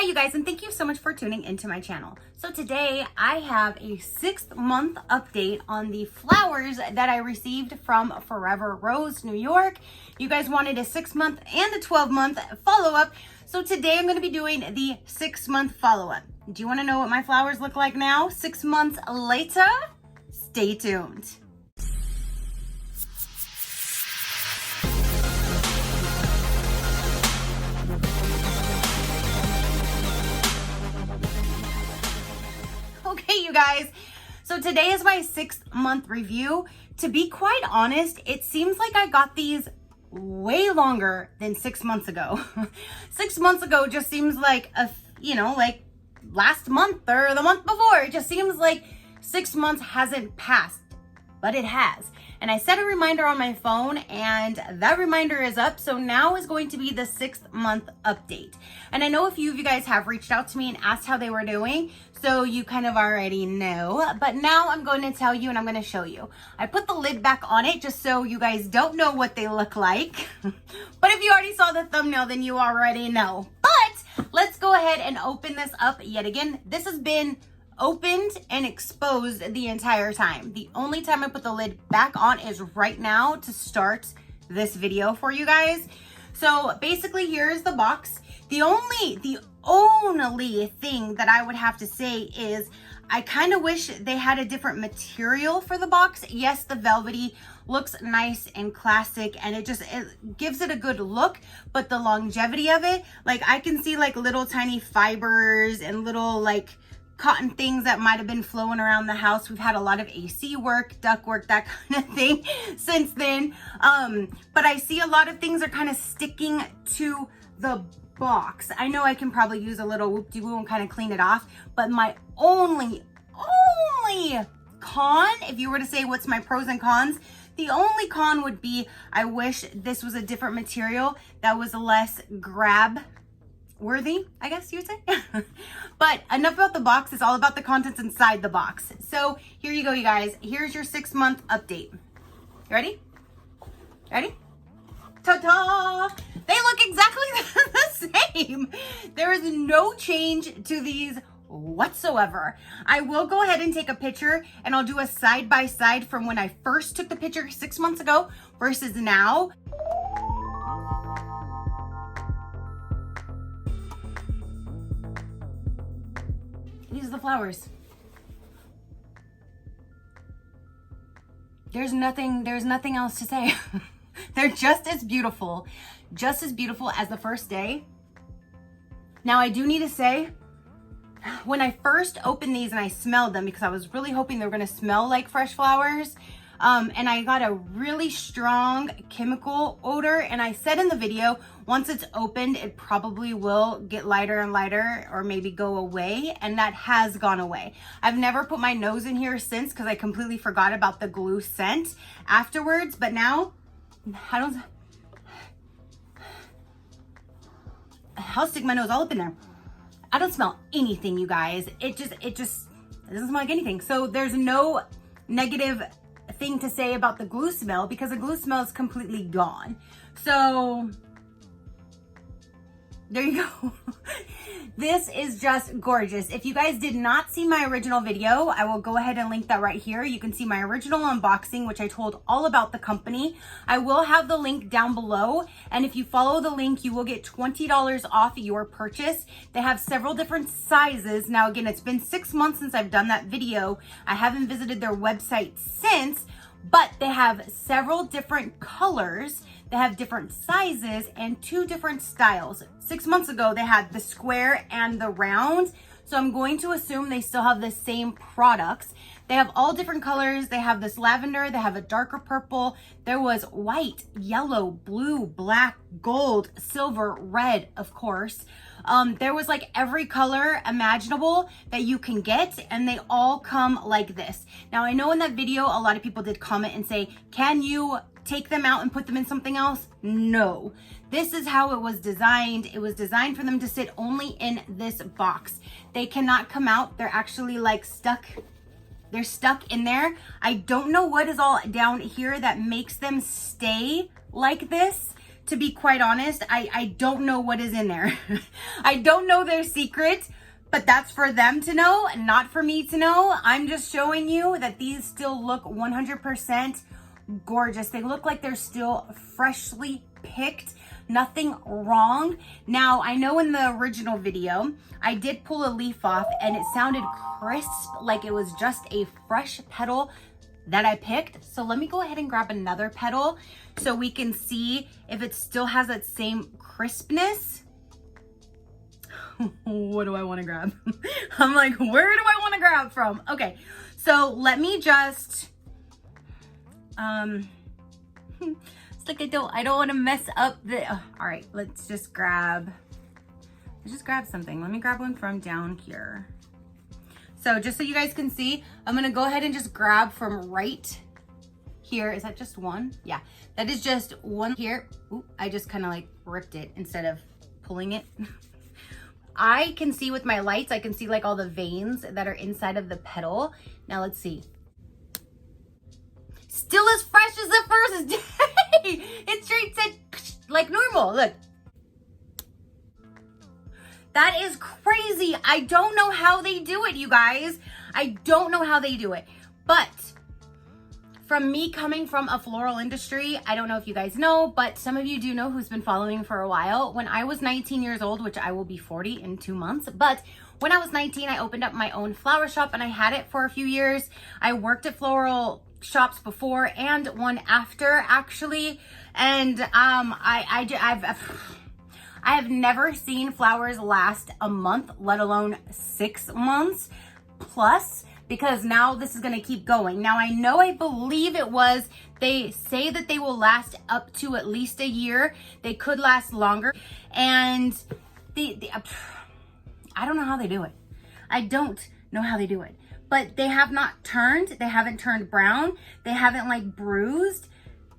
Hi you guys, and thank you so much for tuning into my channel. So today I have a 6-month update on the flowers that I received from Forever Rose, New York. You guys wanted a 6-month and a 12-month follow-up. So today I'm going to be doing the 6-month follow-up. Do you want to know what my flowers look like now, 6 months later? Stay tuned. Okay, you guys, so today is my 6-month review. To be quite honest, it seems like I got these way longer than 6 months ago. 6 months ago just seems like like last month or the month before. It just seems like 6 months hasn't passed, but it has. And I set a reminder on my phone and that reminder is up. So now is going to be the 6-month update. And I know a few of you guys have reached out to me and asked how they were doing. So you kind of already know, but now I'm going to tell you and I'm going to show you. I put the lid back on it just so you guys don't know what they look like. But if you already saw the thumbnail, then you already know. But let's go ahead and open this up yet again. This has been opened and exposed the entire time. The only time I put the lid back on is right now to start this video for you guys. So basically here's the box. The only thing that I would have to say is I kind of wish they had a different material for the box. Yes, the velvety looks nice and classic and it gives it a good look, but the longevity of it, like I can see like little tiny fibers and little like cotton things that might have been flowing around the house. We've had a lot of AC work, duct work, that kind of thing since then. But I see a lot of things are kind of sticking to the box. I know I can probably use a little whoop-de-woo and kind of clean it off, but my only con, if you were to say what's my pros and cons, the only con would be I wish this was a different material that was less grab worthy, I guess you would say. But enough about the box. It's all about the contents inside the box. So here you go, you guys. Here's your 6-month update. You ready? Ready? Ta-da! They look exactly the same. There is no change to these whatsoever. I will go ahead and take a picture and I'll do a side-by-side from when I first took the picture 6 months ago versus now. These are the flowers. There's nothing else to say. They're just as beautiful as the first day. Now I do need to say, when I first opened these and I smelled them, because I was really hoping they were gonna smell like fresh flowers, and I got a really strong chemical odor, and I said in the video, once it's opened, it probably will get lighter and lighter or maybe go away, and that has gone away. I've never put my nose in here since because I completely forgot about the glue scent afterwards, but now I'll stick my nose all up in there. I don't smell anything, you guys. It doesn't smell like anything. So there's no negative thing to say about the glue smell because the glue smell is completely gone. So there you go. This is just gorgeous. If you guys did not see my original video, I will go ahead and link that right here. You can see my original unboxing, which I told all about the company. I will have the link down below. And if you follow the link, you will get $20 off your purchase. They have several different sizes. Now, again, it's been 6 months since I've done that video. I haven't visited their website since, but they have several different colors. They have different sizes and 2 different styles. 6 months ago, they had the square and the round. So I'm going to assume they still have the same products. They have all different colors. They have this lavender. They have a darker purple. There was white, yellow, blue, black, gold, silver, red, of course. There was like every color imaginable that you can get, and they all come like this. Now, I know in that video, a lot of people did comment and say, can you take them out and put them in something else? No. This is how it was designed. It was designed for them to sit only in this box. They cannot come out. They're actually like stuck. They're stuck in there. I don't know what is all down here that makes them stay like this. to be quite honest, I don't know what is in there. I don't know their secret, but that's for them to know, not for me to know. I'm just showing you that these still look 100% gorgeous. They look like they're still freshly picked. Nothing wrong. Now, I know in the original video, I did pull a leaf off and it sounded crisp, like it was just a fresh petal that I picked. So let me go ahead and grab another petal so we can see if it still has that same crispness. What do I want to grab? I'm like, where do I want to grab from? Okay, so let me just, it's like I don't want to mess up the, all right, let's just grab something. Let me grab one from down here. So just so you guys can see, I'm gonna go ahead and just grab from right here. Is that just one? Yeah, that is just one here. Ooh, I just kind of like ripped it instead of pulling it. I can see with my lights, I can see like all the veins that are inside of the petal. Now let's see. Still as fresh as the first day. It straight said like normal, look. That is crazy. I don't know how they do it, you guys. I don't know how they do it. But from me coming from a floral industry, I don't know if you guys know, but some of you do know who's been following for a while. When I was 19 years old, which I will be 40 in 2 months, but when I was 19, I opened up my own flower shop and I had it for a few years. I worked at floral shops before and one after actually. And I have never seen flowers last a month, let alone 6 months plus, because now this is going to keep going. Now I believe it was, they say that they will last up to at least a year. They could last longer. And I don't know how they do it. I don't know how they do it. But they have not turned, they haven't turned brown, they haven't like bruised.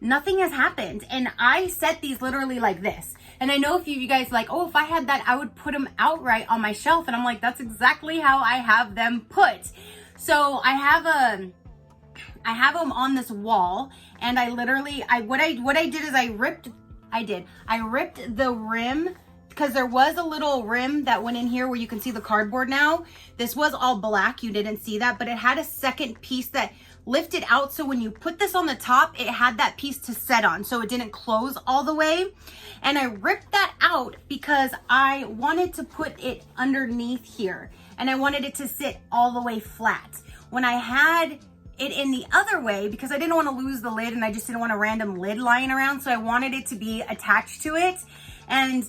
Nothing has happened. And I set these literally like this. And I know a few of you guys like, oh, if I had that, I would put them outright on my shelf. And I'm like, that's exactly how I have them put. So I have them on this wall. And I literally, what I did is I ripped the rim, because there was a little rim that went in here where you can see the cardboard now. This was all black, you didn't see that, but it had a second piece that lifted out, so when you put this on the top, it had that piece to set on, so it didn't close all the way. And I ripped that out because I wanted to put it underneath here, and I wanted it to sit all the way flat. When I had it in the other way, because I didn't want to lose the lid and I just didn't want a random lid lying around, so I wanted it to be attached to it. And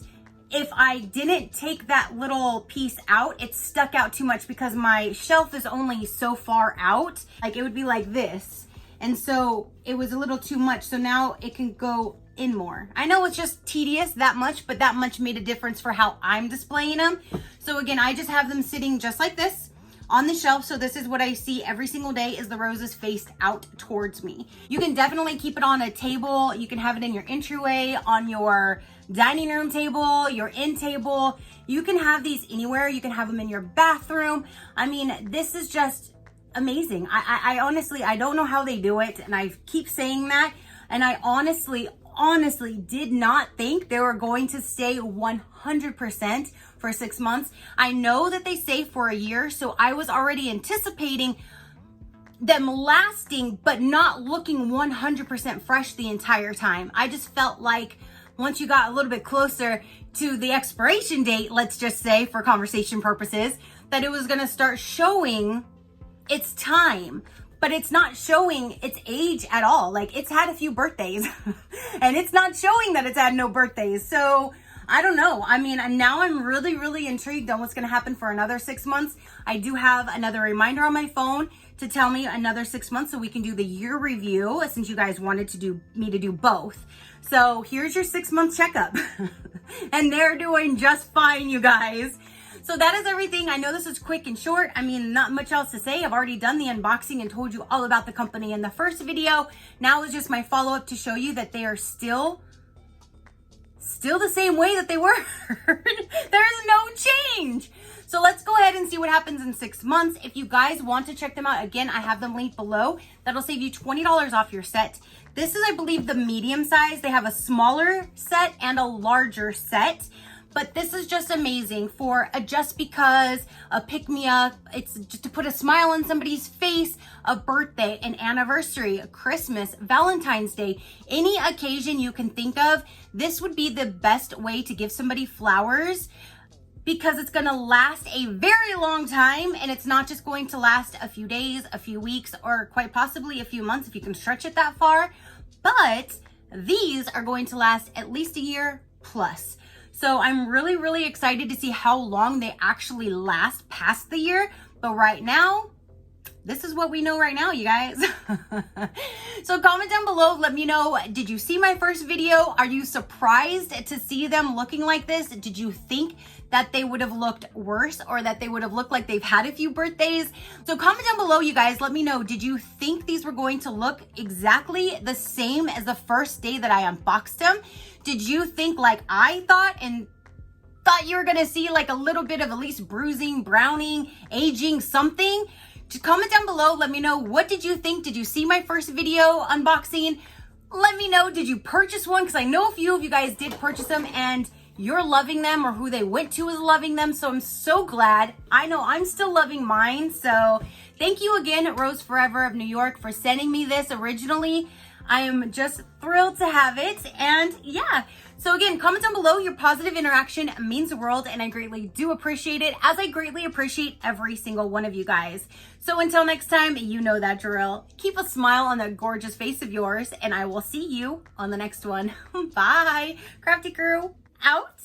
if I didn't take that little piece out, it stuck out too much because my shelf is only so far out. Like it would be like this. And so it was a little too much. So now it can go in more. I know it's just tedious that much, but that much made a difference for how I'm displaying them. So again, I just have them sitting just like this on the shelf. So this is what I see every single day, is the roses faced out towards me. You can definitely keep it on a table. You can have it in your entryway, on your dining room table, your end table. You can have these anywhere. You can have them in your bathroom. I mean, this is just amazing. I honestly, I don't know how they do it. And I keep saying that. And I honestly did not think they were going to stay 100% for 6 months. I know that they stay for a year, so I was already anticipating them lasting, but not looking 100% fresh the entire time. I just felt like once you got a little bit closer to the expiration date, let's just say for conversation purposes, that it was gonna start showing its time. But it's not showing its age at all. Like, it's had a few birthdays and it's not showing that it's had no birthdays. So I don't know. I mean, now I'm really, really intrigued on what's going to happen for another 6 months. I do have another reminder on my phone to tell me another 6 months so we can do the year review, since you guys wanted me to do both. So here's your 6 month checkup and they're doing just fine, you guys. So that is everything. I know this is quick and short. I mean, not much else to say. I've already done the unboxing and told you all about the company in the first video. Now is just my follow-up to show you that they are still still the same way that they were. There's no change. So let's go ahead and see what happens in 6 months. If you guys want to check them out, again, I have them linked below. That'll save you $20 off your set. This is, I believe, the medium size. They have a smaller set and a larger set. But this is just amazing for a just because, a pick-me-up. It's just to put a smile on somebody's face, a birthday, an anniversary, a Christmas, Valentine's Day, any occasion you can think of. This would be the best way to give somebody flowers because it's going to last a very long time, and it's not just going to last a few days, a few weeks, or quite possibly a few months if you can stretch it that far. But these are going to last at least a year plus. So I'm really, really excited to see how long they actually last past the year. But right now, this is what we know right now, you guys. So comment down below, let me know, did you see my first video? Are you surprised to see them looking like this? Did you think that they would have looked worse or that they would have looked like they've had a few birthdays? So comment down below, you guys, let me know, did you think these were going to look exactly the same as the first day that I unboxed them? Did you think like I thought and thought you were gonna see like a little bit of at least bruising, browning, aging, something? Just comment down below, let me know, what did you think? Did you see my first video unboxing? Let me know, did you purchase one? Because I know a few of you guys did purchase them and you're loving them, or who they went to is loving them. So I'm so glad. I know I'm still loving mine. So thank you again, Rose Forever of New York, for sending me this originally. I am just thrilled to have it. And yeah, so again, comment down below. Your positive interaction means the world, and I greatly do appreciate it, as I greatly appreciate every single one of you guys. So until next time, you know that drill. Keep a smile on that gorgeous face of yours, and I will see you on the next one. Bye. Crafty crew, out.